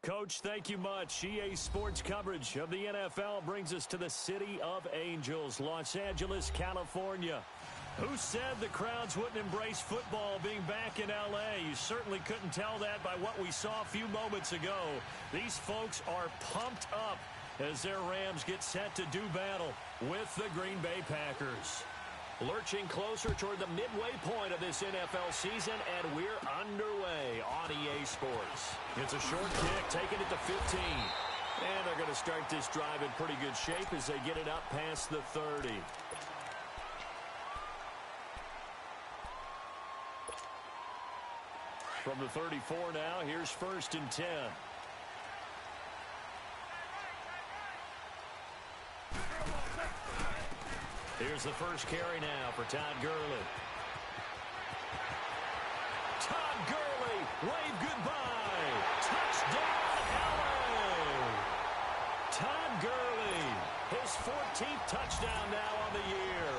Coach, thank you much. EA Sports coverage of the NFL brings us to the City of Angels, Los Angeles, California. Who said the crowds wouldn't embrace football being back in L.A.? You certainly couldn't tell that by what we saw a few moments ago. These folks are pumped up as their Rams get set to do battle with the Green Bay Packers. Lurching closer toward the midway point of this NFL season, and we're underway on EA Sports. It's a short kick, taking it to 15. And they're going to start this drive in pretty good shape as they get it up past the 30. From the 34 now, here's 1st and 10. Here's the first carry now for Todd Gurley. Todd Gurley, wave goodbye. Touchdown, LA. Todd Gurley, his 14th touchdown now on the year.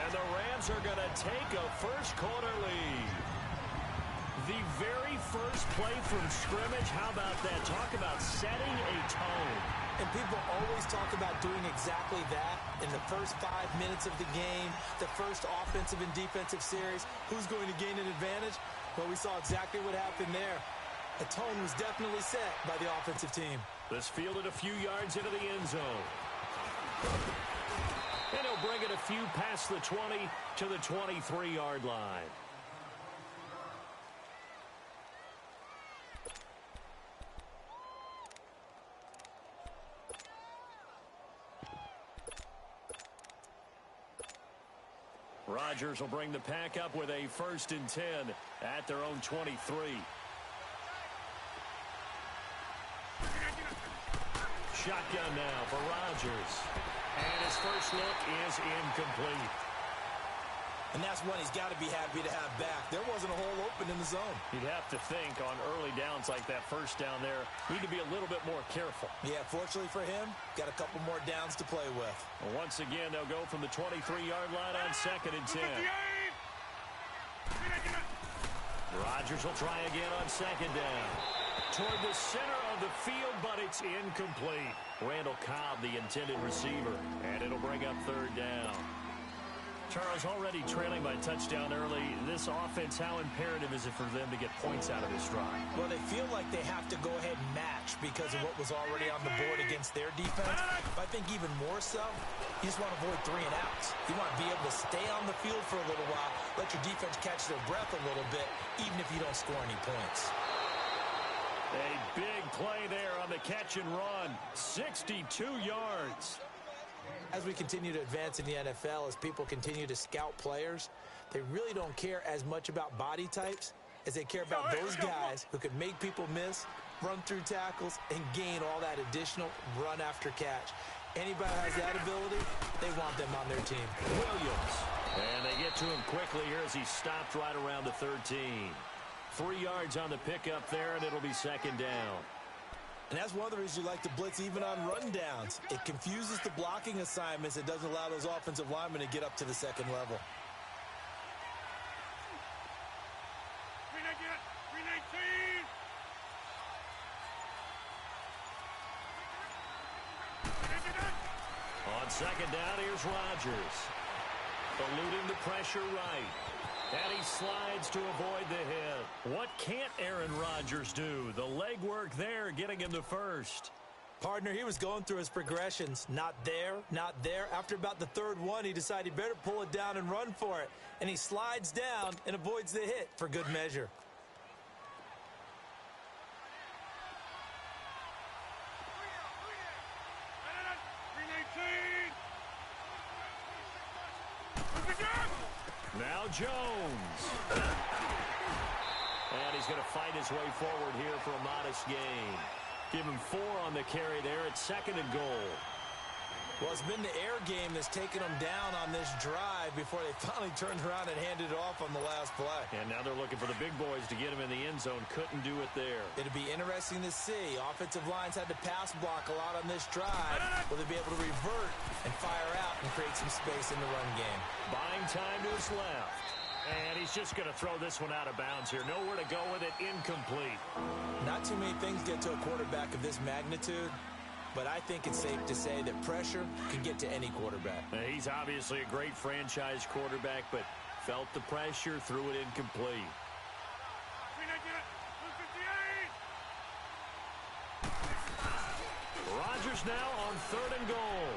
And the Rams are going to take a first-quarter lead. The very first play from scrimmage, how about that? Talk about setting a tone. And people always talk about doing exactly that in the first 5 minutes of the game, the first offensive and defensive series. Who's going to gain an advantage? Well, we saw exactly what happened there. A tone was definitely set by the offensive team. This fielded a few yards into the end zone. And he'll bring it a few past the 20 to the 23-yard line. Rodgers will bring the pack up with a 1st and 10 at their own 23. Shotgun now for Rodgers. And his first look is incomplete. And that's one he's got to be happy to have back. There wasn't a hole open in the zone. You'd have to think on early downs like that first down there, need to be a little bit more careful. Yeah, fortunately for him, got a couple more downs to play with. Well, once again, they'll go from the 23-yard line on 2nd and 10. Rodgers will try again on 2nd down. Toward the center of the field, but it's incomplete. Randall Cobb, the intended receiver, and it'll bring up 3rd down. Charles, already trailing by touchdown early. This offense, how imperative is it for them to get points out of this drive? Well, they feel like they have to go ahead and match because of what was already on the board against their defense. But I think even more so, you just want to avoid 3 and outs. You want to be able to stay on the field for a little while, let your defense catch their breath a little bit, even if you don't score any points. A big play there on the catch and run. 62 yards. As we continue to advance in the NFL, as people continue to scout players, they really don't care as much about body types as they care about those guys who can make people miss, run through tackles, and gain all that additional run after catch. Anybody who has that ability, they want them on their team. Williams. And they get to him quickly here as he stopped right around the 13. 3 yards on the pickup there, and it'll be 2nd down. And that's one of the reasons you like to blitz even on rundowns. It confuses the blocking assignments. It doesn't allow those offensive linemen to get up to the 2nd level. On 2nd down, here's Rodgers. Eluding the pressure right. And he slides to avoid the hit. What can't Aaron Rodgers do? The leg work there, getting him to 1st. Partner, he was going through his progressions. Not there, not there. After about the 3rd one, he decided he better pull it down and run for it. And he slides down and avoids the hit for good measure. Now Jones. And he's going to fight his way forward here for a modest gain. Give him 4 on the carry there at 2nd and goal. Well, it's been the air game that's taken them down on this drive before they finally turned around and handed it off on the last play. And now they're looking for the big boys to get him in the end zone. Couldn't do it there. It'll be interesting to see. Offensive lines had to pass block a lot on this drive. Will they be able to revert and fire out and create some space in the run game? Buying time to his left. And he's just going to throw this one out of bounds here. Nowhere to go with it. Incomplete. Not too many things get to a quarterback of this magnitude, but I think it's safe to say that pressure can get to any quarterback. He's obviously a great franchise quarterback, but felt the pressure, threw it incomplete. Rodgers now on 3rd and goal.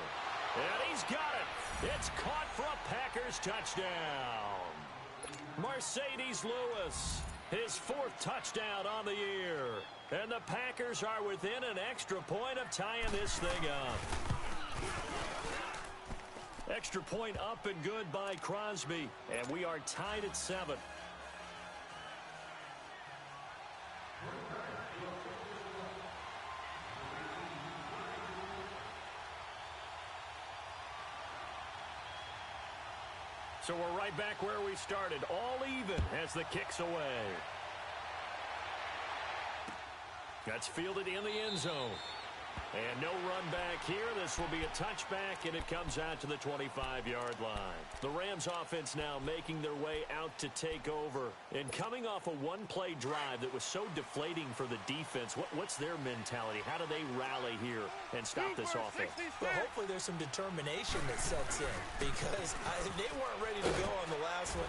And he's got it. It's caught for a Packers touchdown. Mercedes Lewis, his 4th touchdown on the year. And the Packers are within an extra point of tying this thing up. Extra point up and good by Crosby. And we are tied at 7. So we're right back where we started, all even as the kick's away. That's fielded in the end zone. And no run back here. This will be a touchback, and it comes out to the 25-yard line. The Rams offense now making their way out to take over. And coming off a one-play drive that was so deflating for the defense, what's their mentality? How do they rally here and stop this offense? Well, hopefully there's some determination that sets in, because they weren't ready to go on the last one.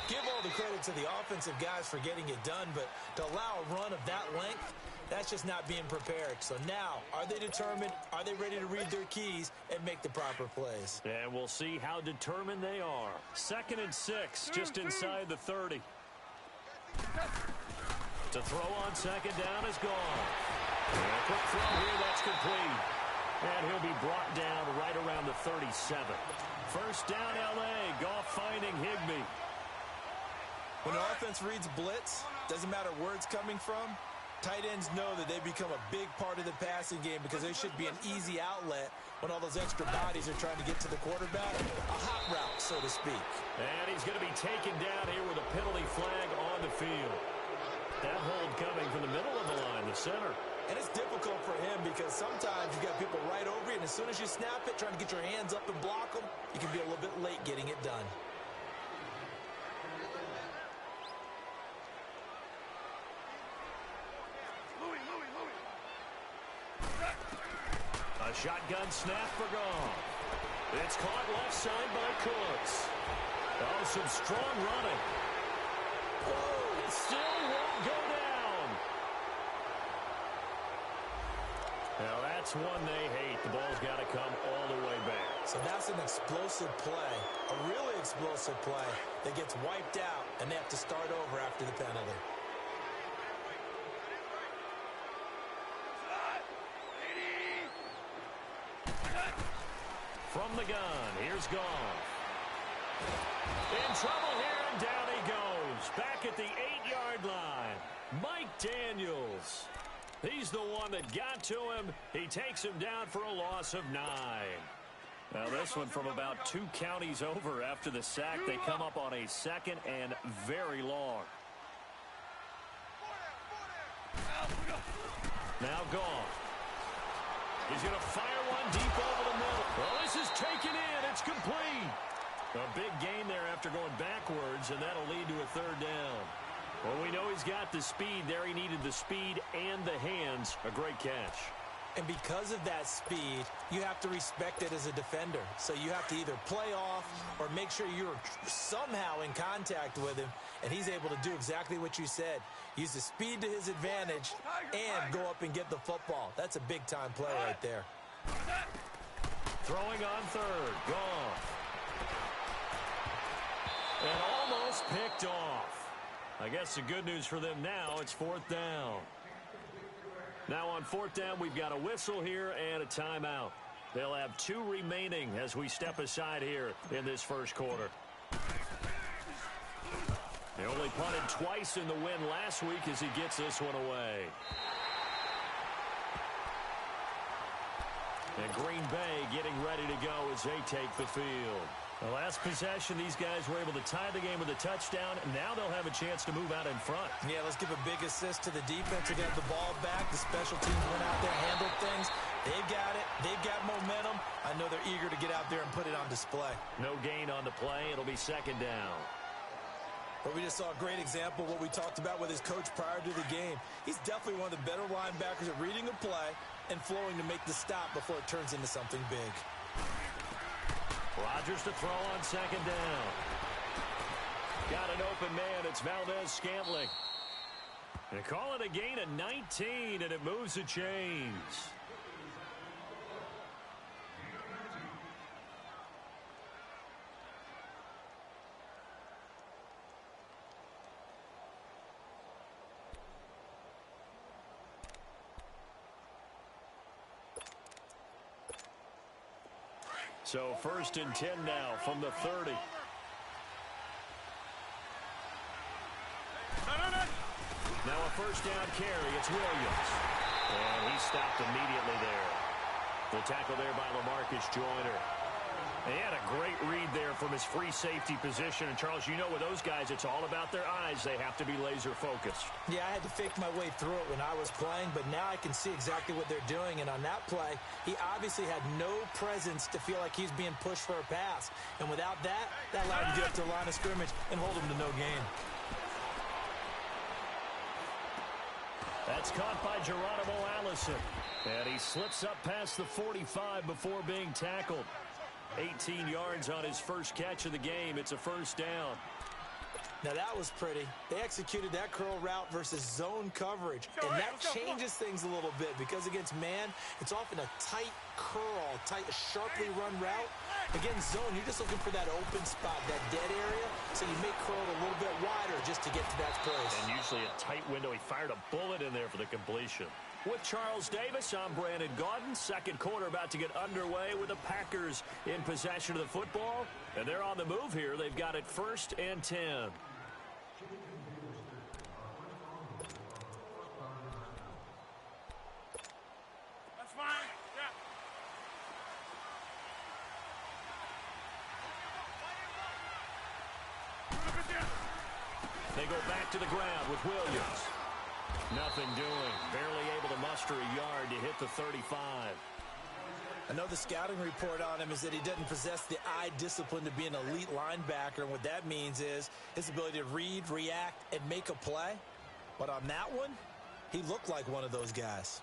Give all the credit to the offensive guys for getting it done, but to allow a run of that length, that's just not being prepared. So now, are they determined? Are they ready to read their keys and make the proper plays? And we'll see how determined they are. 2nd and 6, just inside the 30. To throw on 2nd down is gone. And a quick throw here, that's complete. And he'll be brought down right around the 37. 1st down, L.A. Goff finding Higbee. When the offense reads blitz, doesn't matter where it's coming from, tight ends know that they become a big part of the passing game because they should be an easy outlet when all those extra bodies are trying to get to the quarterback. A hot route, so to speak. And he's going to be taken down here with a penalty flag on the field. That hold coming from the middle of the line, the center. And it's difficult for him because sometimes you got people right over you, and as soon as you snap it, trying to get your hands up and block them, you can be a little bit late getting it done. A shotgun snap for Goff. It's caught left side by Cooks. Oh, some strong running. Oh, it still won't go down. Now that's one they hate. The ball's got to come all the way back. So that's an explosive play, a really explosive play that gets wiped out, and they have to start over after the penalty. From the gun, here's Goff. In trouble here, and down he goes. Back at the 8-yard line. Mike Daniels. He's the one that got to him. He takes him down for a loss of 9. Now this one from about 2 counties over after the sack. They come up on a 2nd and very long. Now Goff. He's going to fire one deep over the middle. Well, this is taken in. It's complete. A big gain there after going backwards, and that'll lead to a 3rd down. Well, we know he's got the speed there. He needed the speed and the hands. A great catch. And because of that speed, you have to respect it as a defender. So you have to either play off or make sure you're somehow in contact with him, and he's able to do exactly what you said. Use the speed to his advantage and go up and get the football. That's a big-time play right there. Throwing on 3rd. Goff. And almost picked off. I guess the good news for them now, it's 4th down. Now on 4th down, we've got a whistle here and a timeout. They'll have 2 remaining as we step aside here in this first quarter. They only punted twice in the win last week as he gets this one away. And Green Bay getting ready to go as they take the field. The last possession, these guys were able to tie the game with a touchdown. Now they'll have a chance to move out in front. Yeah, let's give a big assist to the defense to get the ball back. The special teams went out there, handled things. They've got it. They've got momentum. I know they're eager to get out there and put it on display. No gain on the play. It'll be 2nd down. Well, we just saw a great example of what we talked about with his coach prior to the game. He's definitely one of the better linebackers at reading a play and flowing to make the stop before it turns into something big. Rodgers to throw on second down. Got an open man. It's Valdez-Scantling. They call it a gain of 19, and it moves the chains. So 1st and 10 now from the 30. Now a first down carry. It's Williams. And he stopped immediately there. The tackle there by LaMarcus Joyner. He had a great read there from his free safety position. And, Charles, you know with those guys, it's all about their eyes. They have to be laser focused. Yeah, I had to fake my way through it when I was playing, but now I can see exactly what they're doing. And on that play, he obviously had no presence to feel like he's being pushed for a pass. And without that, that allowed him to get up to the line of scrimmage and hold him to no gain. That's caught by Geronimo Allison. And he slips up past the 45 before being tackled. 18 yards on his first catch of the game. It's a first down. Now that was pretty. They executed that curl route versus zone coverage, and that changes things a little bit because against man, it's often a tight curl, sharply run route. Against zone, you're just looking for that open spot, that dead area, so you make curl a little bit wider just to get to that place. And usually a tight window. He fired a bullet in there for the completion. With Charles Davis, I'm Brandon Gaudin. Second quarter about to get underway with the Packers in possession of the football. And they're on the move here. They've got it 1st and 10. That's fine. Yeah. They go back to the ground with Williams. Nothing doing. Barely able to muster a yard to hit the 35. I know the scouting report on him is that he doesn't possess the eye discipline to be an elite linebacker, and what that means is his ability to read, react, and make a play. But on that one, he looked like one of those guys.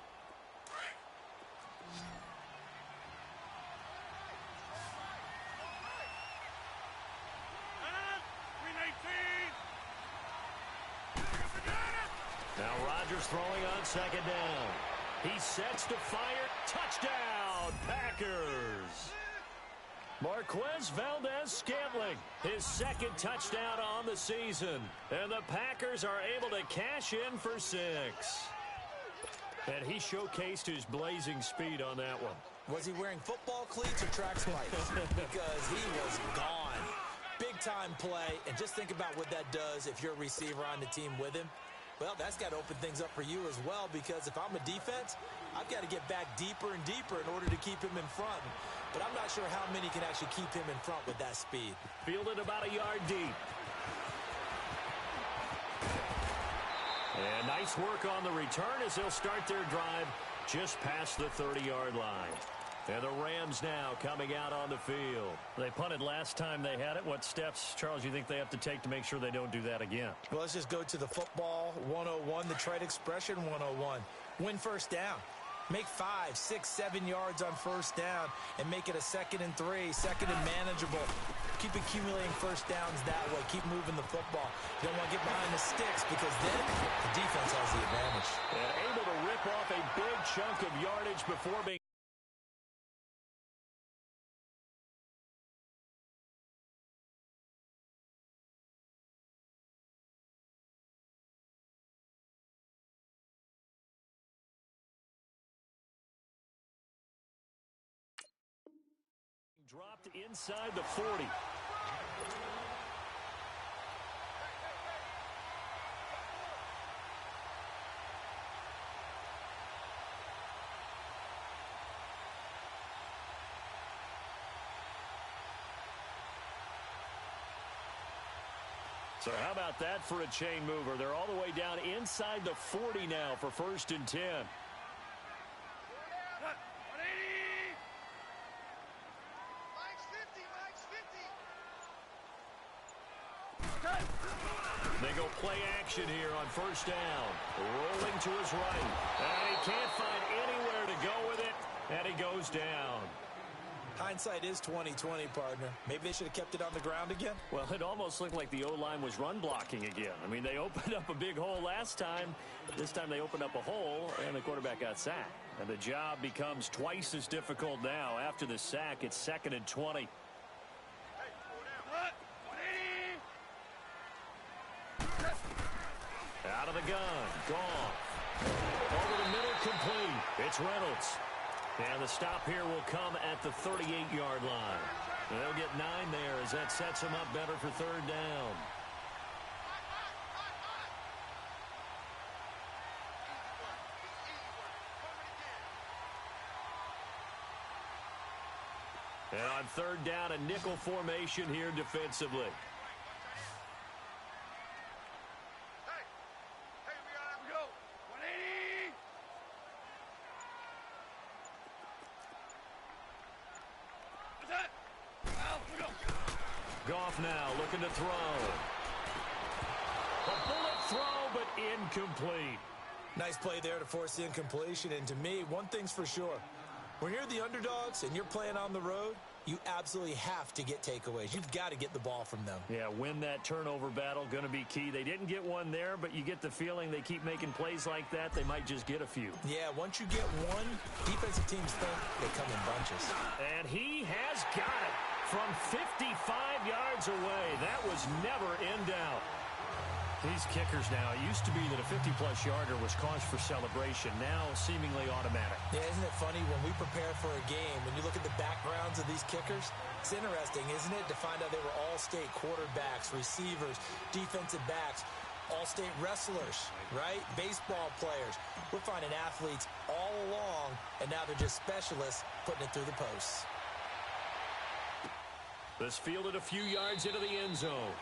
Now Rodgers throwing on second down. He sets to fire. Touchdown, Packers. Marquez Valdez-Scantling, his second touchdown on the season. And the Packers are able to cash in for 6. And he showcased his blazing speed on that one. Was he wearing football cleats or track spikes? Because he was gone. Big-time play, and just think about what that does if you're a receiver on the team with him. Well, that's got to open things up for you as well, because if I'm a defense, I've got to get back deeper and deeper in order to keep him in front. But I'm not sure how many can actually keep him in front with that speed. Fielded about a yard deep. And nice work on the return as they'll start their drive just past the 30-yard line. And the Rams now coming out on the field. They punted last time they had it. What steps, Charles, you think they have to take to make sure they don't do that again? Well, let's just go to the football 101, the trade expression 101. Win first down. Make 5, 6, 7 yards on first down and make it a 2nd and 3, 2nd and manageable. Keep accumulating first downs that way. Keep moving the football. You don't want to get behind the sticks because then the defense has the advantage. And able to rip off a big chunk of yardage before being dropped inside the 40. So how about that for a chain mover? They're all the way down inside the 40 now for 1st and 10. They go play action here on first down. Rolling to his right. And he can't find anywhere to go with it. And he goes down. Hindsight is 20/20, partner. Maybe they should have kept it on the ground again. Well, it almost looked like the O-line was run blocking again. I mean, they opened up a big hole last time. This time they opened up a hole, and the quarterback got sacked. And the job becomes twice as difficult now. After the sack, it's 2nd and 20. Out of the gun. Gone. Over the middle, complete. It's Reynolds. And the stop here will come at the 38-yard line. They'll get 9 there as that sets them up better for 3rd down. And on 3rd down, a nickel formation here defensively. Goff now looking to throw. A bullet throw, but incomplete. Nice play there to force the incompletion. And to me, one thing's for sure. When you're the underdogs and you're playing on the road, you absolutely have to get takeaways. You've got to get the ball from them. Yeah, win that turnover battle, going to be key. They didn't get one there, but you get the feeling they keep making plays like that, they might just get a few. Yeah, once you get one, defensive teams think they come in bunches. And he has got it from 55 yards away. That was never in doubt. These kickers now, it used to be that a 50-plus yarder was cause for celebration. Now seemingly automatic. Yeah, isn't it funny when we prepare for a game, when you look at the backgrounds of these kickers, it's interesting, isn't it, to find out they were all-state quarterbacks, receivers, defensive backs, all-state wrestlers, right? Baseball players. We're finding athletes all along, and now they're just specialists putting it through the posts. This fielded a few yards into the end zone.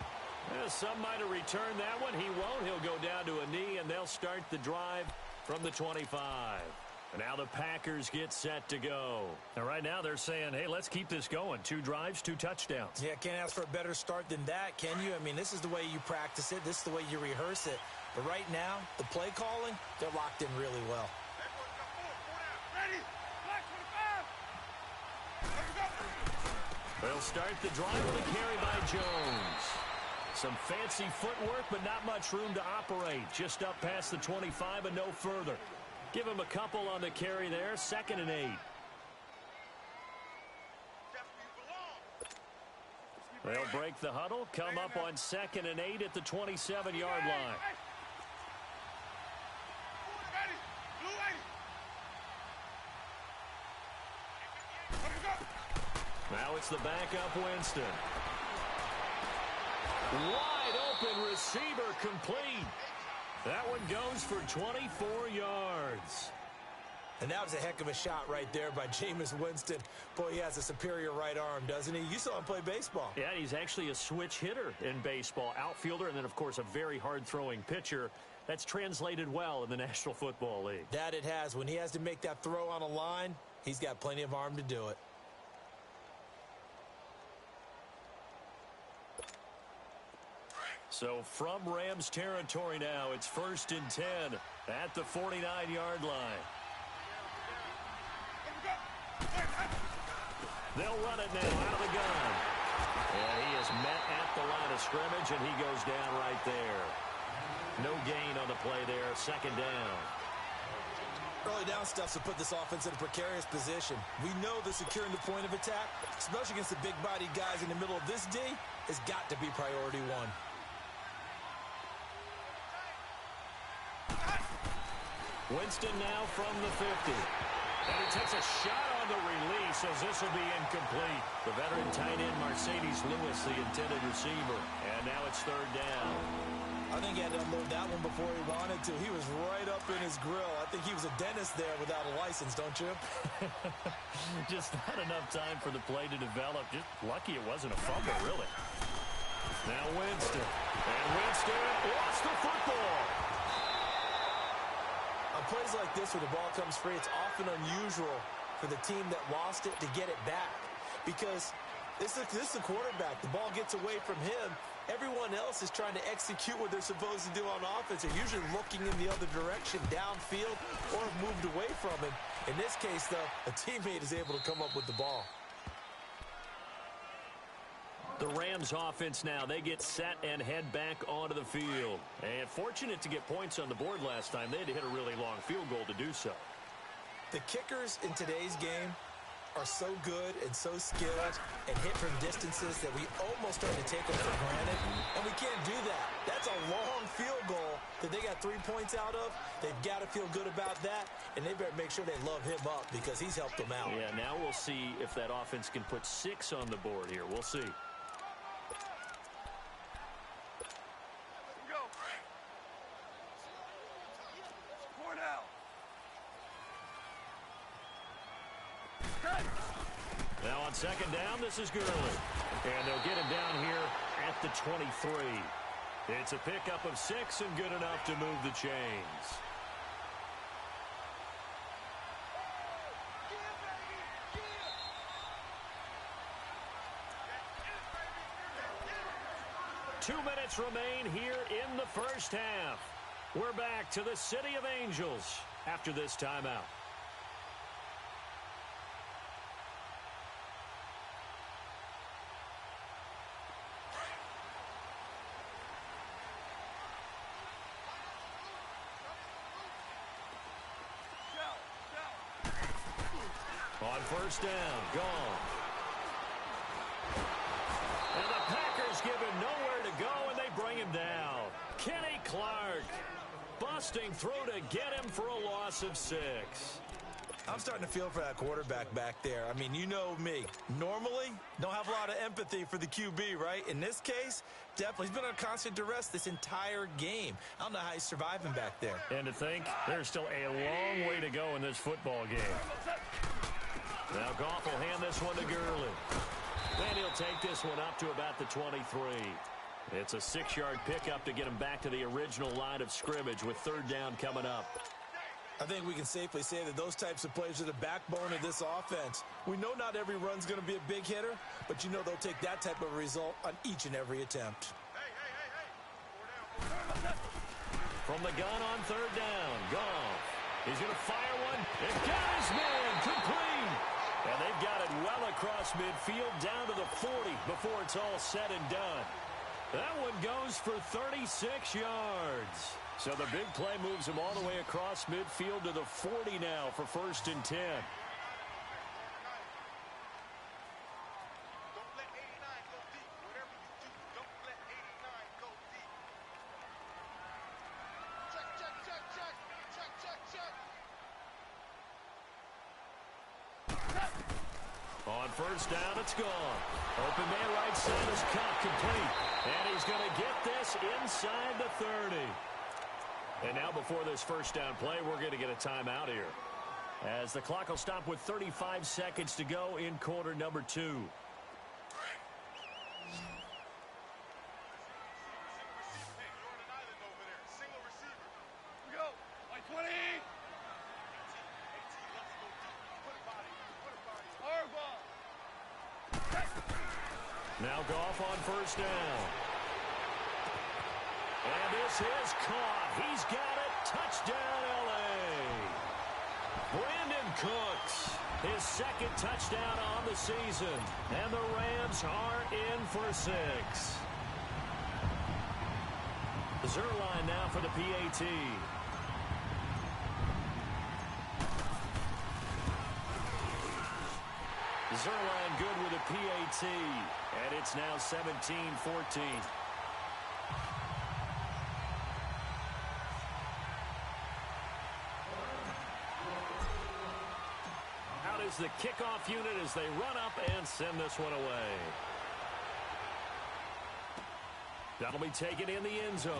Some might have returned that one. He won't. He'll go down to a knee, and they'll start the drive from the 25. And now the Packers get set to go. And right now they're saying, hey, let's keep this going. 2 drives, 2 touchdowns. Yeah, can't ask for a better start than that, can you? I mean, this is the way you practice it. This is the way you rehearse it. But right now, the play calling, they're locked in really well. They'll start the drive with a carry by Jones. Some fancy footwork, but not much room to operate. Just up past the 25 and no further. Give him a couple on the carry there. 2nd and 8. They'll break the huddle. Come up on 2nd and 8 at the 27-yard line. Now it's the backup Winston. Wide open receiver complete. That one goes for 24 yards. And that was a heck of a shot right there by Jameis Winston. Boy, he has a superior right arm, doesn't he? You saw him play baseball. Yeah, he's actually a switch hitter in baseball. Outfielder and then, of course, a very hard-throwing pitcher. That's translated well in the National Football League. That it has. When he has to make that throw on a line, he's got plenty of arm to do it. So from Rams territory now, it's 1st and 10 at the 49-yard line. They'll run it now out of the gun. Yeah, he is met at the line of scrimmage, and he goes down right there. No gain on the play there, 2nd down. Early down stuff to put this offense in a precarious position. We know that securing the point of attack, especially against the big-bodied guys in the middle of this D, has got to be priority 1. Winston now from the 50. And he takes a shot on the release as this will be incomplete. The veteran tight end Mercedes Lewis, the intended receiver. And now it's 3rd down. I think he had to unload that one before he wanted to. He was right up in his grill. I think he was a dentist there without a license, don't you? Just not enough time for the play to develop. Just lucky it wasn't a fumble, really. Now Winston. And Winston lost the football. On plays like this where the ball comes free, it's often unusual for the team that lost it to get it back. Because This is the quarterback. The ball gets away from him. Everyone else is trying to execute what they're supposed to do on offense. They're usually looking in the other direction, downfield, or have moved away from him. In this case, though, a teammate is able to come up with the ball. The Rams offense now, they get set and head back onto the field. And fortunate to get points on the board last time. They had to hit a really long field goal to do so. The kickers in today's game are so good and so skilled and hit from distances that we almost start to take them for granted, and we can't do that. That's a long field goal that they got 3 points out of. They've got to feel good about that, and they better make sure they love him up because he's helped them out. Yeah, now we'll see if that offense can put 6 on the board here. We'll see. Now on second down, this is Gurley. And they'll get him down here at the 23. It's a pickup of 6 and good enough to move the chains. Two minutes remain here in the first half. We're back to the City of Angels after this timeout. On first down, gone. And the Packers give him nowhere to go, and they bring him down. Kenny Clark busting through to get him for a loss of 6. I'm starting to feel for that quarterback back there. I mean, you know me. Normally, don't have a lot of empathy for the QB, right? In this case, definitely. He's been on constant duress this entire game. I don't know how he's surviving back there. And to think, there's still a long way to go in this football game. Now Goff will hand this one to Gurley. Then he'll take this one up to about the 23. It's a 6-yard pickup to get him back to the original line of scrimmage with third down coming up. I think we can safely say that those types of plays are the backbone of this offense. We know not every run's going to be a big hitter, but you know they'll take that type of result on each and every attempt. From the gun on third down, Goff. He's going to fire one. It got his man complete. And they've got it well across midfield down to the 40 before it's all said and done. That one goes for 36 yards. So the big play moves him all the way across midfield to the 40 now for first and 10. On first down, it's gone. Open man right side is caught complete. And he's going to get this inside the 30. And now before this first down play, we're going to get a timeout here, as the clock will stop with 35 seconds to go in quarter number 2. Now Goff on first down. And this is caught. He's got it. Touchdown, L.A. Brandon Cooks, his second touchdown on the season. And the Rams are in for 6. Zerline now for the PAT. Zerline good with a PAT. And it's now 17-14. The kickoff unit as they run up and send this one away. That'll be taken in the end zone.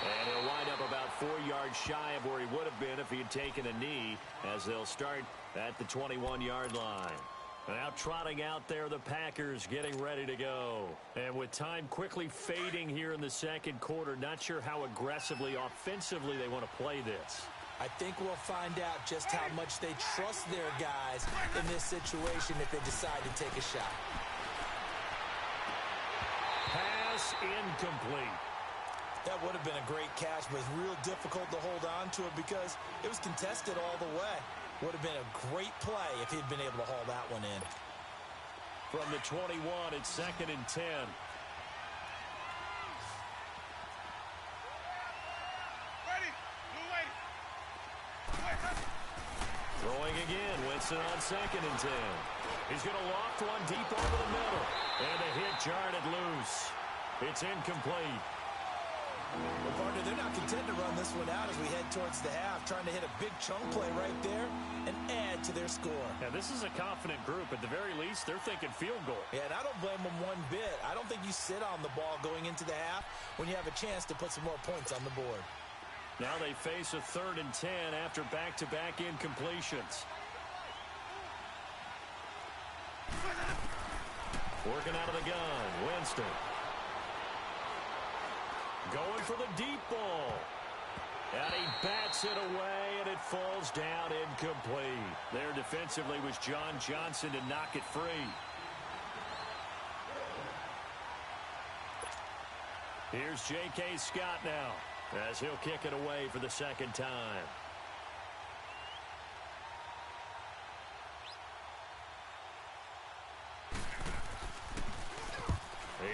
And he'll wind up about 4 yards shy of where he would have been if he had taken a knee, as they'll start at the 21-yard line. Now trotting out there, the Packers getting ready to go. And with time quickly fading here in the second quarter, not sure how aggressively, offensively they want to play this. I think we'll find out just how much they trust their guys in this situation if they decide to take a shot. Pass incomplete. That would have been a great catch, but it's real difficult to hold on to it because it was contested all the way. Would have been a great play if he'd been able to haul that one in. From the 21, it's 2nd and 10. Throwing again, Winston on 2nd and 10. He's going to loft one deep over the middle. And a hit jarred it loose. It's incomplete. Well, partner, they're not content to run this one out as we head towards the half, trying to hit a big chunk play right there and add to their score. Yeah, this is a confident group. At the very least, they're thinking field goal. Yeah, and I don't blame them one bit. I don't think you sit on the ball going into the half when you have a chance to put some more points on the board. Now they face a 3rd and 10 after back-to-back incompletions. Working out of the gun, Winston. Going for the deep ball. And he bats it away, and it falls down incomplete. There defensively was John Johnson to knock it free. Here's J.K. Scott now, as he'll kick it away for the 2nd time.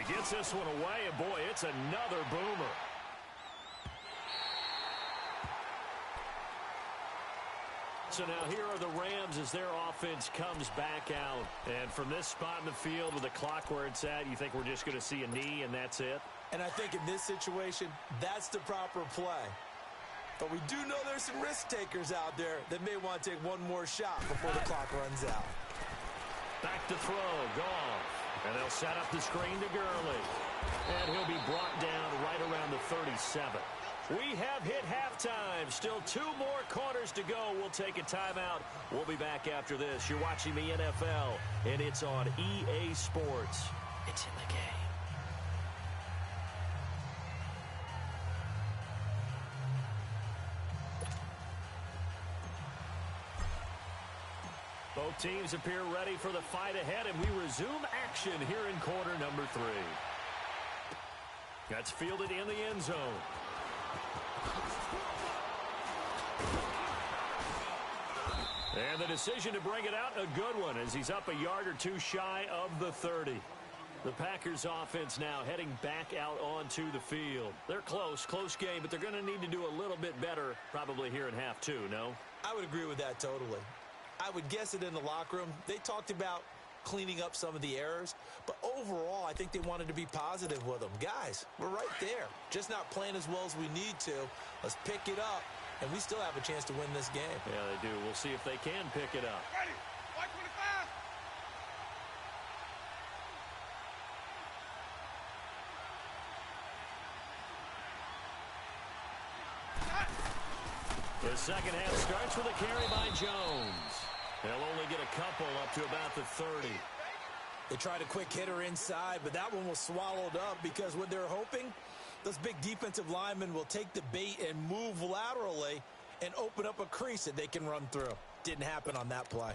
He gets this one away, and boy, it's another boomer. So now here are the Rams as their offense comes back out. And from this spot in the field with the clock where it's at, you think we're just going to see a knee and that's it? And I think in this situation, that's the proper play. But we do know there's some risk takers out there that may want to take one more shot before the clock runs out. Back to throw, Goff. And they'll set up the screen to Gurley. And he'll be brought down right around the 37. We have hit halftime. Still 2 more quarters to go. We'll take a timeout. We'll be back after this. You're watching the NFL, and it's on EA Sports. It's in the game. Both teams appear ready for the fight ahead, and we resume action here in quarter number 3. That's fielded in the end zone. And the decision to bring it out, a good one, as he's up a yard or 2 shy of the 30. The Packers offense now heading back out onto the field. They're close game, but they're going to need to do a little bit better probably here in half 2, no? I would agree with that totally. I would guess it in the locker room. They talked about cleaning up some of the errors, but overall, I think they wanted to be positive with them. Guys, we're right there. Just not playing as well as we need to. Let's pick it up, and we still have a chance to win this game. Yeah, they do. We'll see if they can pick it up. Ready. White 25. The second half starts with a carry by Jones. They'll only get a couple up to about the 30. They tried a quick hitter inside, but that one was swallowed up because what they're hoping, those big defensive linemen will take the bait and move laterally and open up a crease that they can run through. Didn't happen on that play.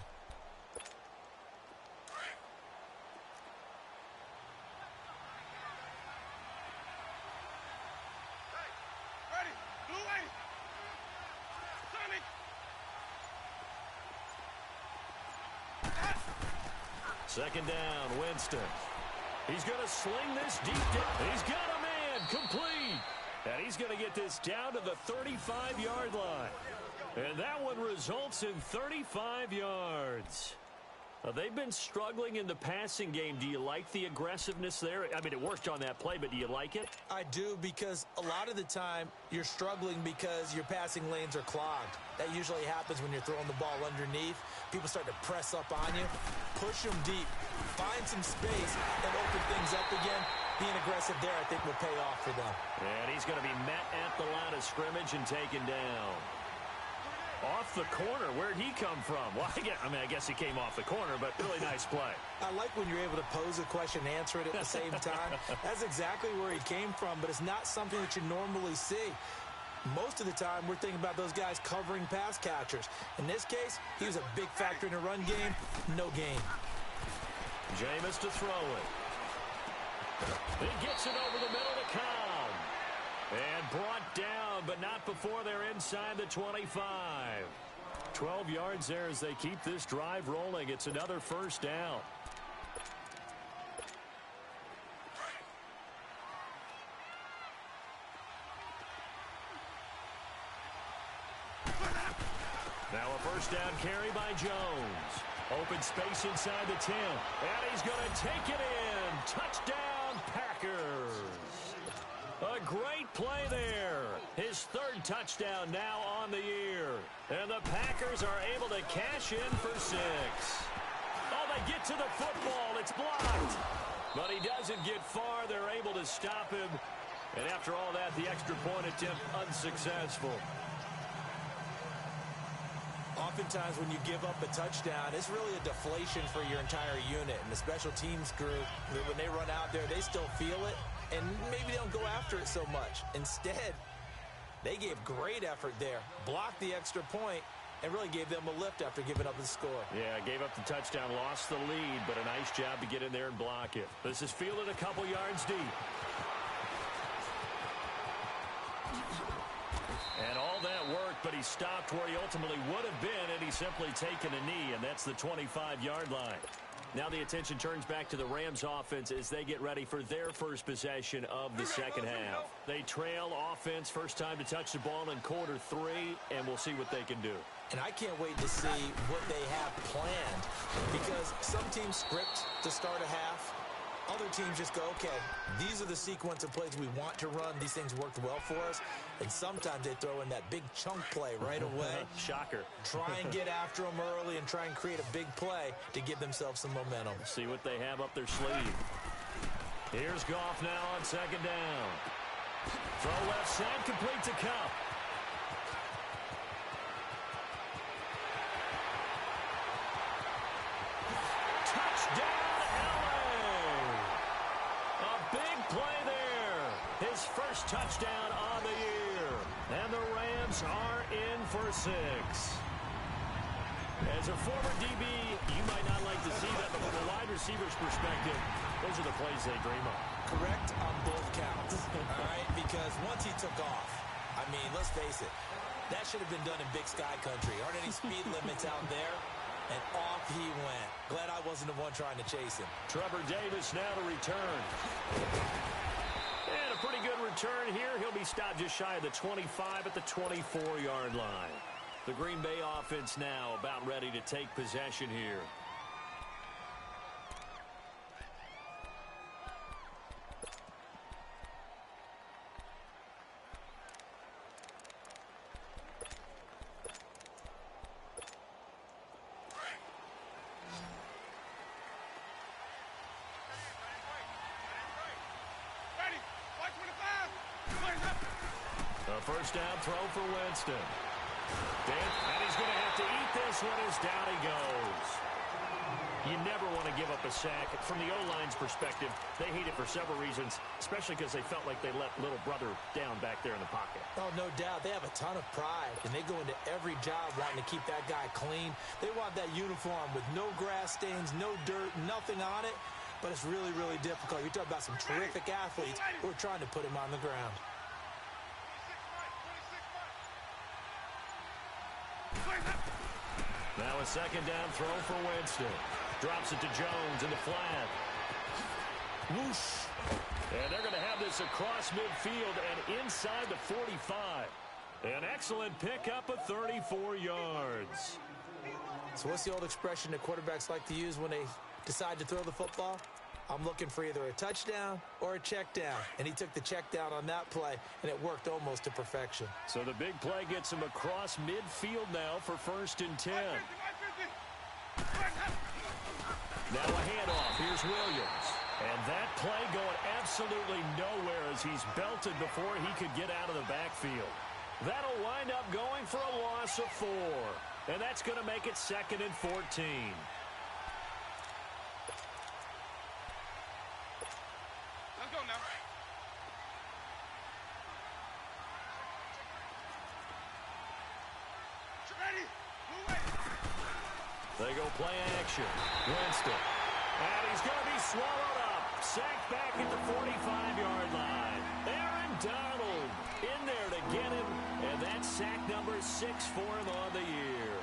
Second down, Winston. He's going to sling this deep down. He's got a man complete. And he's going to get this down to the 35-yard line. And that one results in 35 yards. They've been struggling in the passing game. Do you like the aggressiveness there? I mean, it worked on that play, but do you like it? I do, because a lot of the time you're struggling because your passing lanes are clogged. That usually happens when you're throwing the ball underneath. People start to press up on you. Push them deep. Find some space and open things up again. Being aggressive there, I think, will pay off for them. And he's going to be met at the line of scrimmage and taken down. Off the corner. Where'd he come from? Well, I guess he came off the corner, but really nice play. I like when you're able to pose a question and answer it at the same time. That's exactly where he came from, but it's not something that you normally see. Most of the time, we're thinking about those guys covering pass catchers. In this case, he was a big factor in the run game. No gain. Jameis to throw it. He gets it over the middle to Cobb. And brought down, but not before they're inside the 25. 12 yards there as they keep this drive rolling. It's another first down. Now a first down carry by Jones. Open space inside the 10. And he's going to take it in. Touchdown, Packers. A great play there. His third touchdown now on the year. And the Packers are able to cash in for 6. Oh, they get to the football. It's blocked. But he doesn't get far. They're able to stop him. And after all that, the extra point attempt unsuccessful. Oftentimes when you give up a touchdown, it's really a deflation for your entire unit. And the special teams group, when they run out there, they still feel it. And maybe they don't go after it so much. Instead, they gave great effort there, blocked the extra point, and really gave them a lift after giving up the score. Yeah, gave up the touchdown, lost the lead, but a nice job to get in there and block it. This is fielded a couple yards deep. And all that worked, but he stopped where he ultimately would have been, and he's simply taken a knee, and that's the 25-yard line. Now the attention turns back to the Rams offense as they get ready for their first possession of the second half. They trail offense, first time to touch the ball in quarter 3, and we'll see what they can do. And I can't wait to see what they have planned, because some teams script to start a half. Other teams just go, okay, these are the sequence of plays we want to run. These things worked well for us. And sometimes they throw in that big chunk play right away. Shocker. Try and get after them early and try and create a big play to give themselves some momentum. See what they have up their sleeve. Here's Goff now on second down. Throw left side, complete to Cup. Touchdown, LA! A big play there. His first touchdown on the year. And the Rams are in for 6. As a former DB, you might not like to see that, but from a wide receiver's perspective, those are the plays they dream of. Correct on both counts, all right? Because once he took off, I mean, let's face it, that should have been done in Big Sky Country. Aren't any speed limits out there? And off he went. Glad I wasn't the one trying to chase him. Trevor Davis now to return. And a pretty good return here. He'll be stopped just shy of the 25 at the 24-yard line. The Green Bay offense now about ready to take possession here. First down throw for Winston. And he's going to have to eat this one as down he goes. You never want to give up a sack. From the O-line's perspective, they hate it for several reasons, especially because they felt like they let little brother down back there in the pocket. Oh, no doubt. They have a ton of pride, and they go into every job wanting to keep that guy clean. They want that uniform with no grass stains, no dirt, nothing on it, but it's really, really difficult. You're talking about some terrific athletes who are trying to put him on the ground. Now a second down throw for Winston. Drops it to Jones in the flat. Whoosh. And they're going to have this across midfield and inside the 45. An excellent pickup of 34 yards. So what's the old expression that quarterbacks like to use when they decide to throw the football? I'm looking for either a touchdown or a check down. And he took the check down on that play, and it worked almost to perfection. So the big play gets him across midfield now for 1st and 10. Now a handoff. Here's Williams. And that play going absolutely nowhere as he's belted before he could get out of the backfield. That'll wind up going for a loss of 4. And that's going to make it 2nd and 14. They go play action. Winston. And he's going to be swallowed up. Sacked back at the 45-yard line. Aaron Donald in there to get him. And that's sack number 6 for him on the year.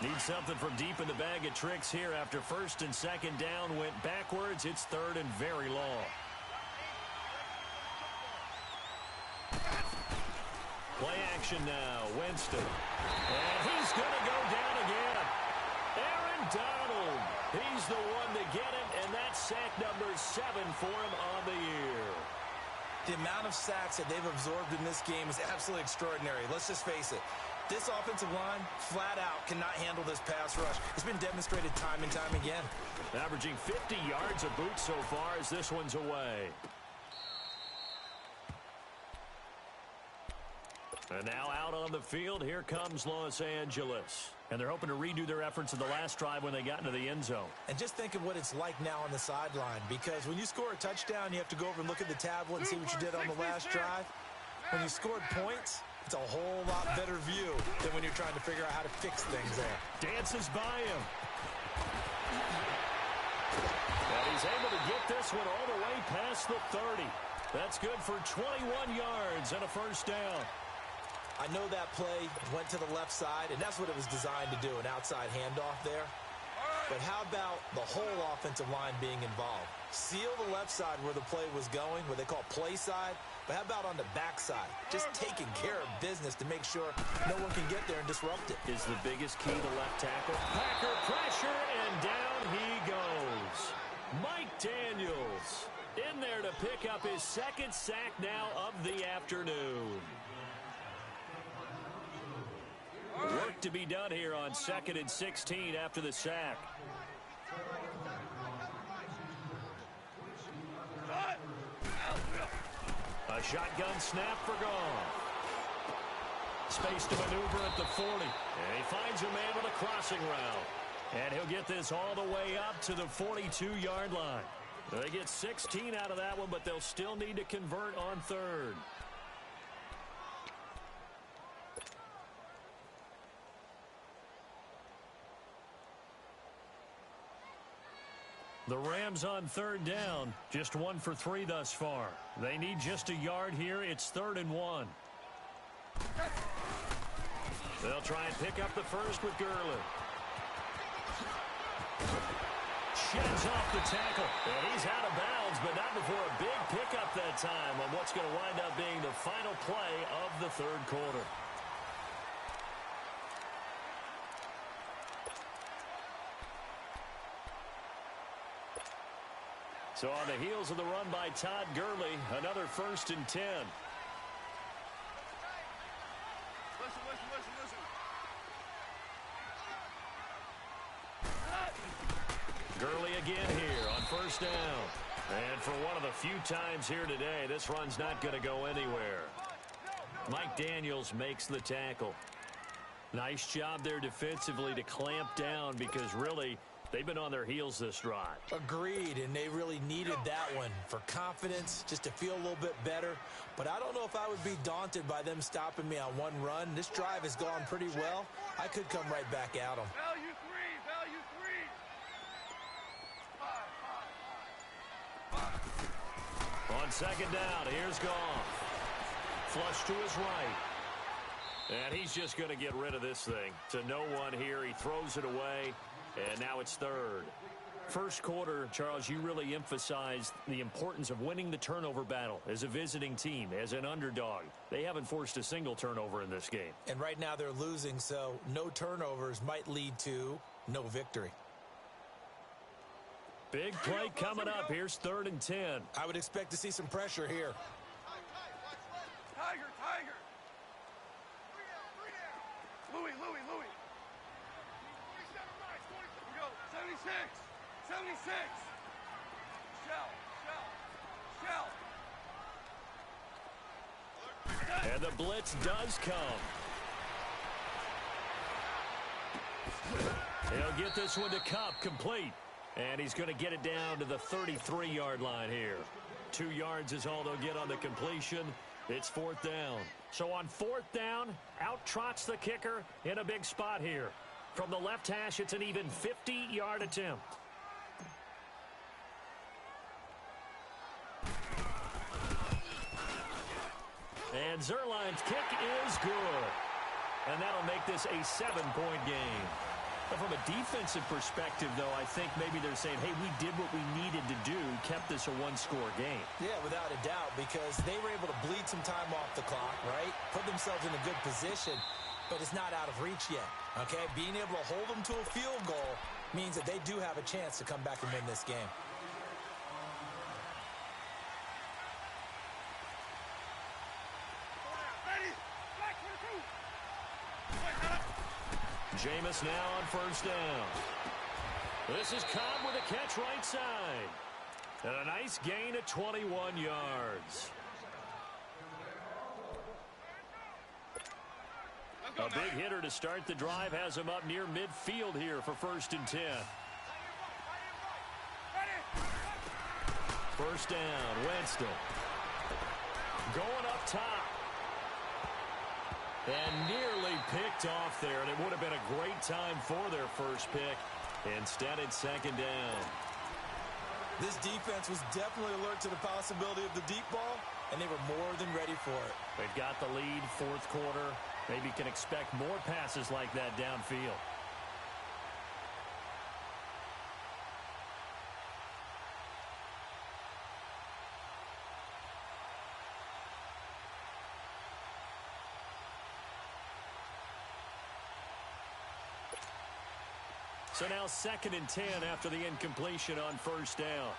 Need something from deep in the bag of tricks here after first and second down went backwards. It's third and very long. Play action now. Winston. And he's going to go down again. Aaron Donald. He's the one to get him, and that's sack number 7 for him on the year. The amount of sacks that they've absorbed in this game is absolutely extraordinary. Let's just face it. This offensive line, flat out, cannot handle this pass rush. It's been demonstrated time and time again. Averaging 50 yards a boot so far as this one's away. And now out on the field, here comes Los Angeles. And they're hoping to redo their efforts in the last drive when they got into the end zone. And just think of what it's like now on the sideline, because when you score a touchdown, you have to go over and look at the tablet and see what you did on the last drive. When you scored points, it's a whole lot better view than when you're trying to figure out how to fix things there. Dances by him. And he's able to get this one all the way past the 30. That's good for 21 yards and a first down. I know that play went to the left side, and that's what it was designed to do, an outside handoff there. But how about the whole offensive line being involved? Seal the left side where the play was going, what they call play side. But how about on the backside? Just taking care of business to make sure no one can get there and disrupt it. Is the biggest key to left tackle. Packer pressure, and down he goes. Mike Daniels in there to pick up his second sack now of the afternoon. Work to be done here on 2nd and 16 after the sack. A shotgun snap for Goff. Space to maneuver at the 40. And he finds a man with a crossing route. And he'll get this all the way up to the 42-yard line. They get 16 out of that one, but they'll still need to convert on third. The Rams on third down, just 1 for 3 thus far. They need just a yard here. It's 3rd and 1. They'll try and pick up the first with Gurley. Sheds off the tackle. And he's out of bounds, but not before a big pickup that time on what's going to wind up being the final play of the third quarter. So on the heels of the run by Todd Gurley, another 1st and 10. Gurley again here on 1st down. And for one of the few times here today, this run's not going to go anywhere. Mike Daniels makes the tackle. Nice job there defensively to clamp down, because really they've been on their heels this drive. Agreed, and they really needed that one for confidence, just to feel a little bit better. But I don't know if I would be daunted by them stopping me on one run. This drive has gone pretty well. I could come right back at them. Value three, value three. On 2nd down, here's Goff. Flush to his right. And he's just going to get rid of this thing. To no one here. He throws it away. And now it's 3rd. First quarter, Charles, you really emphasized the importance of winning the turnover battle as a visiting team, as an underdog. They haven't forced a single turnover in this game. And right now they're losing, so no turnovers might lead to no victory. Big play coming up. Here's 3rd and 10. I would expect to see some pressure here. Tiger, Tiger. Louis. 76. 76. Shell. And the blitz does come. He'll get this one to Cup, complete. And he's going to get it down to the 33-yard line here. 2 yards is all they'll get on the completion. It's 4th down. So on 4th down, out trots the kicker in a big spot here. From the left hash, it's an even 50-yard attempt. And Zerline's kick is good. And that'll make this a 7-point game. But from a defensive perspective, though, I think maybe they're saying, hey, we did what we needed to do, kept this a one-score game. Yeah, without a doubt, because they were able to bleed some time off the clock, right? Put themselves in a good position, but it's not out of reach yet, okay? Being able to hold them to a field goal means that they do have a chance to come back and win this game. Jameis now on 1st down. This is Cobb with a catch right side. And a nice gain at 21 yards. A big hitter to start the drive has him up near midfield here for 1st and 10. 1st down, Winston. Going up top. And nearly picked off there, and it would have been a great time for their first pick. Instead, it's 2nd down. This defense was definitely alert to the possibility of the deep ball, and they were more than ready for it. They've got the lead, 4th quarter. Maybe can expect more passes like that downfield. So now 2nd and 10 after the incompletion on 1st down.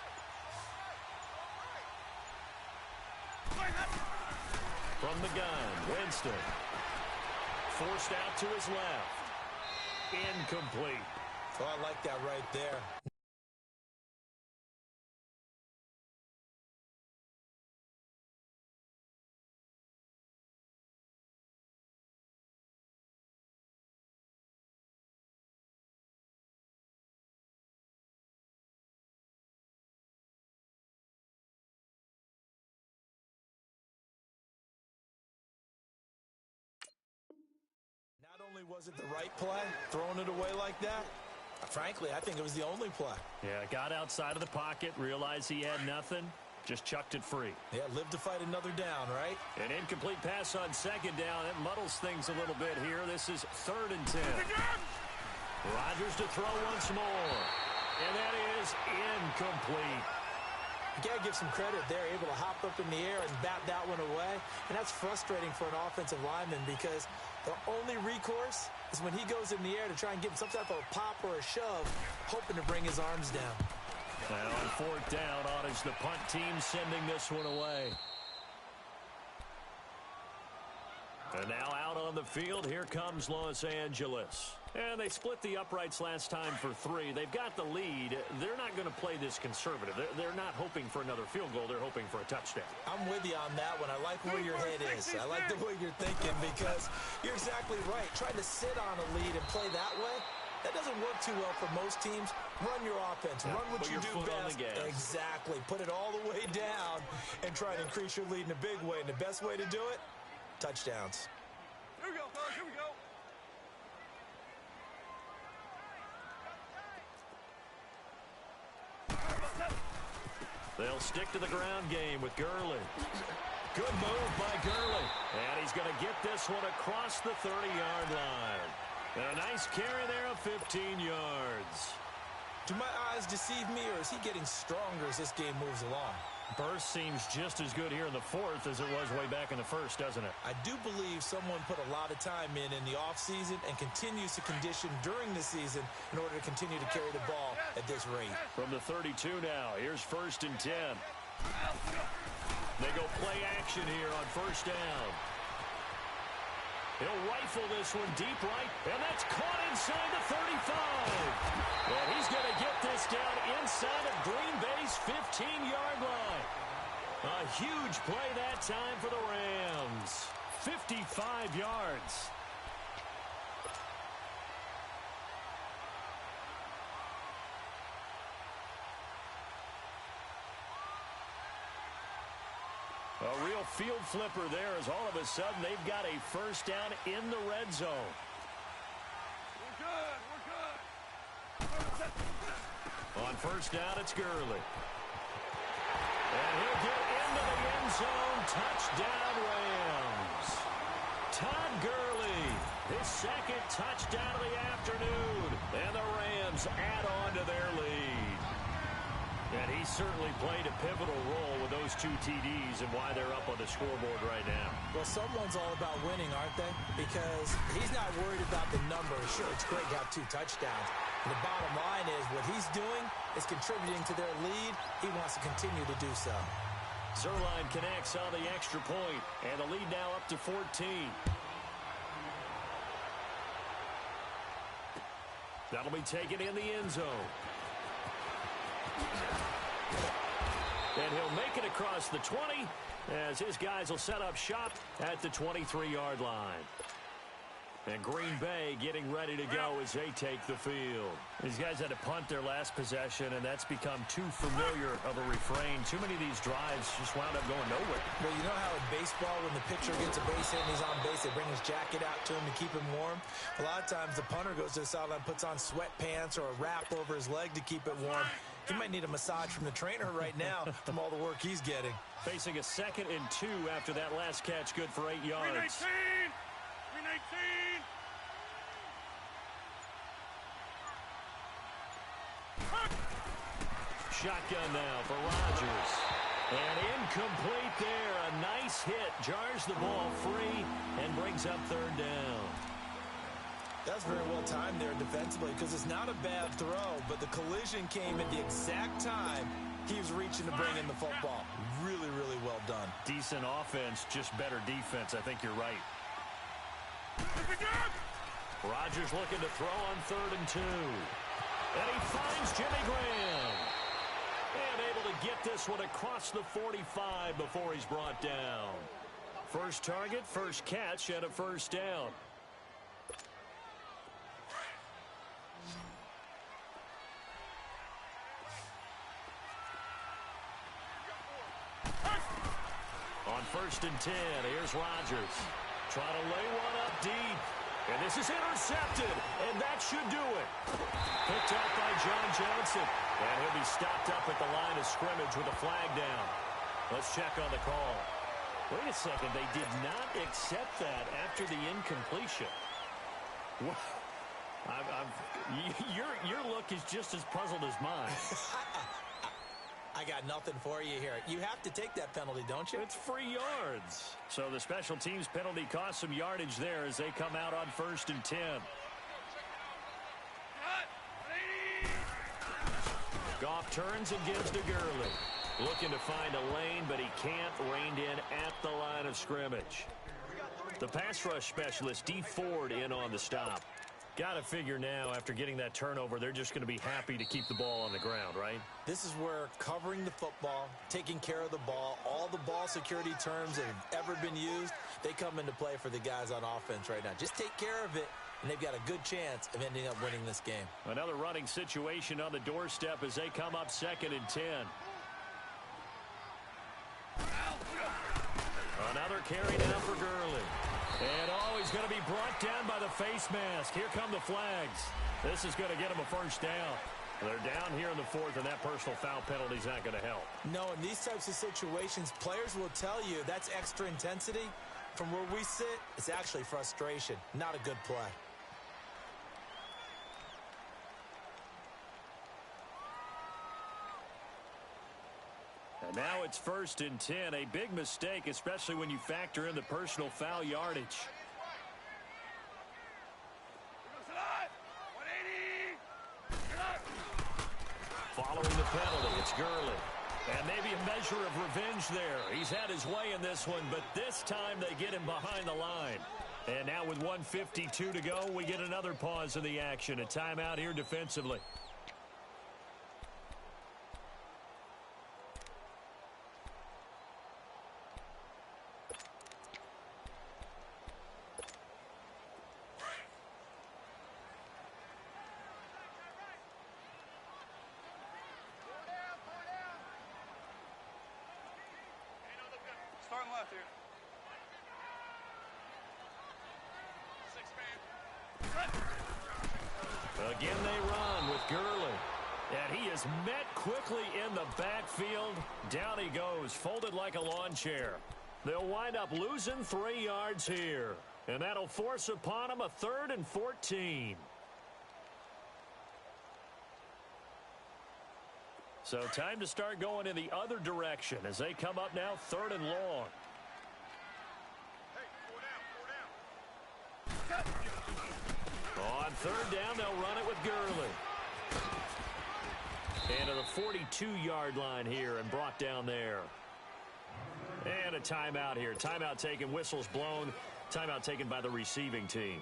From the gun, Winston. Forced out to his left. Incomplete. Oh, I like that right there. Not only was it the right play, throwing it away like that, frankly, I think it was the only play. Yeah, got outside of the pocket, realized he had nothing, just chucked it free. Yeah, live to fight another down, right? An incomplete pass on 2nd down. It muddles things a little bit here. This is 3rd and 10. Rodgers to throw once more. And that is incomplete. You got to give some credit there, able to hop up in the air and bat that one away. And that's frustrating for an offensive lineman because the only recourse is when he goes in the air to try and get some type of a pop or a shove, hoping to bring his arms down. And on 4th down, is the punt team sending this one away. And now out on the field, here comes Los Angeles. And they split the uprights last time for 3. They've got the lead. They're not going to play this conservative. They're not hoping for another field goal. They're hoping for a touchdown. I'm with you on that one. I like where your head is. I like the way you're thinking because you're exactly right. Trying to sit on a lead and play that way, that doesn't work too well for most teams. Run your offense. Run what you do best. Exactly. Put it all the way down and try to increase your lead in a big way. And the best way to do it, touchdowns. Here we go, fellas. Here we go. They'll stick to the ground game with Gurley. Good move by Gurley. And he's going to get this one across the 30-yard line. And a nice carry there of 15 yards. Do my eyes deceive me, or is he getting stronger as this game moves along? Burst seems just as good here in the 4th as it was way back in the 1st, doesn't it? I do believe someone put a lot of time in the offseason and continues to condition during the season in order to continue to carry the ball at this rate. From the 32 now, here's 1st and 10. They go play action here on 1st down. He'll rifle this one deep right, and that's caught inside the 35. And he's going to get this down inside of Green Bay's 15-yard line. A huge play that time for the Rams. 55 yards. A real field flipper there as all of a sudden they've got a first down in the red zone. We're good. On first down, it's Gurley. And he'll get into the end zone. Touchdown, Rams. Todd Gurley, his second touchdown of the afternoon. And the Rams add on to their lead. And he certainly played a pivotal role with those 2 TDs and why they're up on the scoreboard right now. Well, someone's all about winning, aren't they? Because he's not worried about the numbers. Sure, it's great to have 2 touchdowns. And the bottom line is what he's doing is contributing to their lead. He wants to continue to do so. Zerline connects on the extra point, and the lead now up to 14. That'll be taken in the end zone. And he'll make it across the 20 as his guys will set up shop at the 23-yard line. And Green Bay getting ready to go as they take the field. These guys had to punt their last possession, and that's become too familiar of a refrain. Too many of these drives just wound up going nowhere. But you know how in baseball, when the pitcher gets a base hit and he's on base, they bring his jacket out to him to keep him warm? A lot of times the punter goes to the sideline, puts on sweatpants or a wrap over his leg to keep it warm. He might need a massage from the trainer right now from all the work he's getting. Facing a 2nd and 2 after that last catch, good for 8 yards. 319! 319! Shotgun now for Rodgers. And incomplete there. A nice hit. Jars the ball free and brings up 3rd down. That's very well timed there defensively because it's not a bad throw, but the collision came at the exact time he was reaching to bring in the football. Really, really well done. Decent offense, just better defense. I think you're right. Rodgers looking to throw on 3rd and 2. And he finds Jimmy Graham. And able to get this one across the 45 before he's brought down. First target, first catch, and a first down. On 1st and 10, here's Rodgers. Trying to lay one up deep. And this is intercepted, and that should do it. Picked up by John Johnson. And he'll be stopped up at the line of scrimmage with a flag down. Let's check on the call. Wait a second, they did not accept that after the incompletion. Your look is just as puzzled as mine. I got nothing for you here. You have to take that penalty, don't you? It's free yards. So the special teams penalty cost some yardage there as they come out on 1st and 10. Goff turns and gives to Gurley. Looking to find a lane, but he can't. Reined in at the line of scrimmage. The pass rush specialist, D. Ford, in on the stop. Got to figure now, after getting that turnover, they're just going to be happy to keep the ball on the ground, right? This is where covering the football, taking care of the ball, all the ball security terms that have ever been used, they come into play for the guys on offense right now. Just take care of it, and they've got a good chance of ending up winning this game. Another running situation on the doorstep as they come up 2nd and 10. Another carry down for Gurley. And he's going to be brought down by the face mask. Here come the flags. This is going to get him a first down. They're down here in the 4th, and that personal foul penalty is not going to help. No, in these types of situations, players will tell you that's extra intensity. From where we sit, it's actually frustration, not a good play. And now it's 1st and 10. A big mistake, especially when you factor in the personal foul yardage. Following the penalty, it's Gurley. And maybe a measure of revenge there. He's had his way in this one, but this time they get him behind the line. And now with 1:52 to go, we get another pause in the action. A timeout here defensively. Starting left. Again they run with Gurley. And he is met quickly in the backfield. Down he goes, folded like a lawn chair. They'll wind up losing 3 yards here. And that'll force upon him a 3rd and 14. So time to start going in the other direction as they come up now 3rd and long. On 3rd down, they'll run it with Gurley. And to the 42-yard line here and brought down there. And a timeout here. Timeout taken, whistles blown. Timeout taken by the receiving team.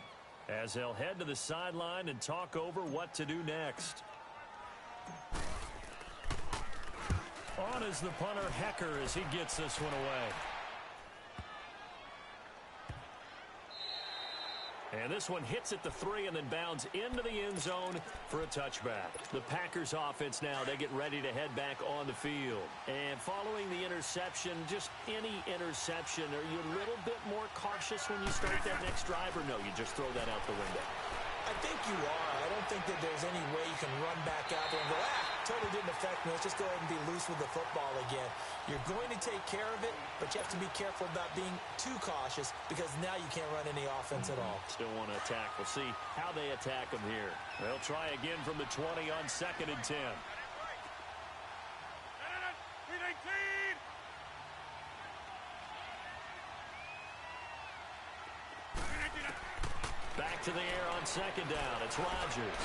As they'll head to the sideline and talk over what to do next. On is the punter, Hecker, as he gets this one away. And this one hits at the 3 and then bounds into the end zone for a touchback. The Packers offense now, they get ready to head back on the field. And following the interception, just any interception, are you a little bit more cautious when you start that next drive, or no, you just throw that out the window? I think you are. I don't think that there's any way you can run back out there and go, totally didn't affect me. Let's just go ahead and be loose with the football again. You're going to take care of it, but you have to be careful about being too cautious because now you can't run any offense at all. Still want to attack. We'll see how they attack them here. They'll try again from the 20 on 2nd and 10. Back to the air on 2nd down. It's Rodgers.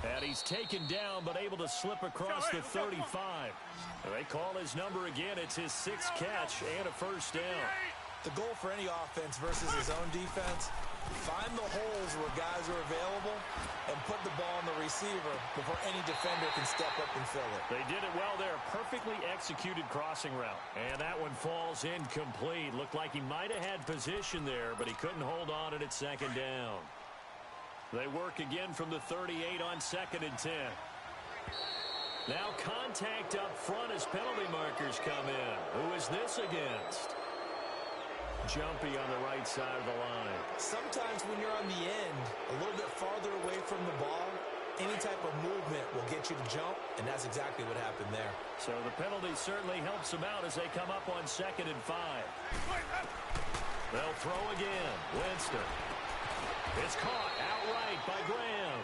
And he's taken down, but able to slip across the 35. They call his number again. It's his 6th catch and a 1st down. The goal for any offense versus his own defense, find the holes where guys are available and put the ball on the receiver before any defender can step up and fill it. They did it well there. Perfectly executed crossing route. And that one falls incomplete. Looked like he might have had position there, but he couldn't hold on it at 2nd down. They work again from the 38 on 2nd and 10. Now contact up front as penalty markers come in. Who is this against? Jumpy on the right side of the line. Sometimes when you're on the end, a little bit farther away from the ball, any type of movement will get you to jump, and that's exactly what happened there. So the penalty certainly helps them out as they come up on 2nd and 5. They'll throw again. Winston. It's caught outright by Graham.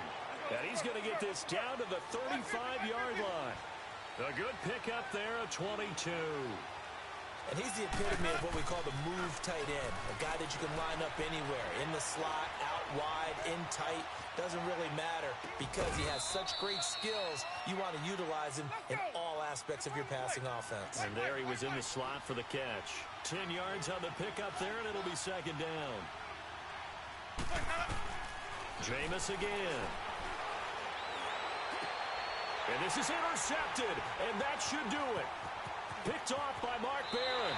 And he's going to get this down to the 35-yard line. A good pickup there, a 22. And he's the epitome of what we call the move tight end. A guy that you can line up anywhere. In the slot, out wide, in tight. Doesn't really matter because he has such great skills. You want to utilize him in all aspects of your passing offense. And there he was in the slot for the catch. 10 yards on the pickup there, and it'll be 2nd down. Jameis again. And this is intercepted, and that should do it. Picked off by Mark Barron.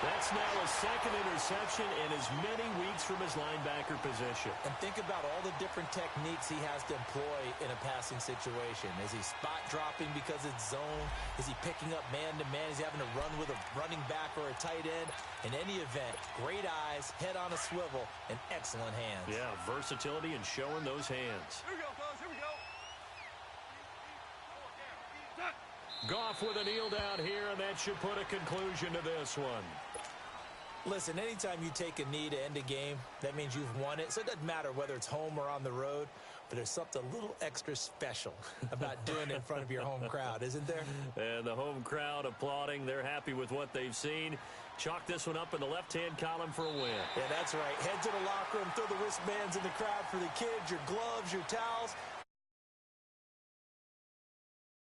That's now a 2nd interception in as many weeks from his linebacker position. And think about all the different techniques he has to employ in a passing situation. Is he spot dropping because it's zone? Is he picking up man-to-man? Is he having to run with a running back or a tight end? In any event, great eyes, head on a swivel, and excellent hands. Yeah, versatility and showing those hands. Here we go, fellas. Here we go. Goff with a kneel down here, and that should put a conclusion to this one. Listen, anytime you take a knee to end a game, that means you've won it. So it doesn't matter whether it's home or on the road, but there's something a little extra special about doing it in front of your home crowd, isn't there? And the home crowd applauding. They're happy with what they've seen. Chalk this one up in the left-hand column for a win. Yeah, that's right. Head to the locker room, throw the wristbands in the crowd for the kids, your gloves, your towels.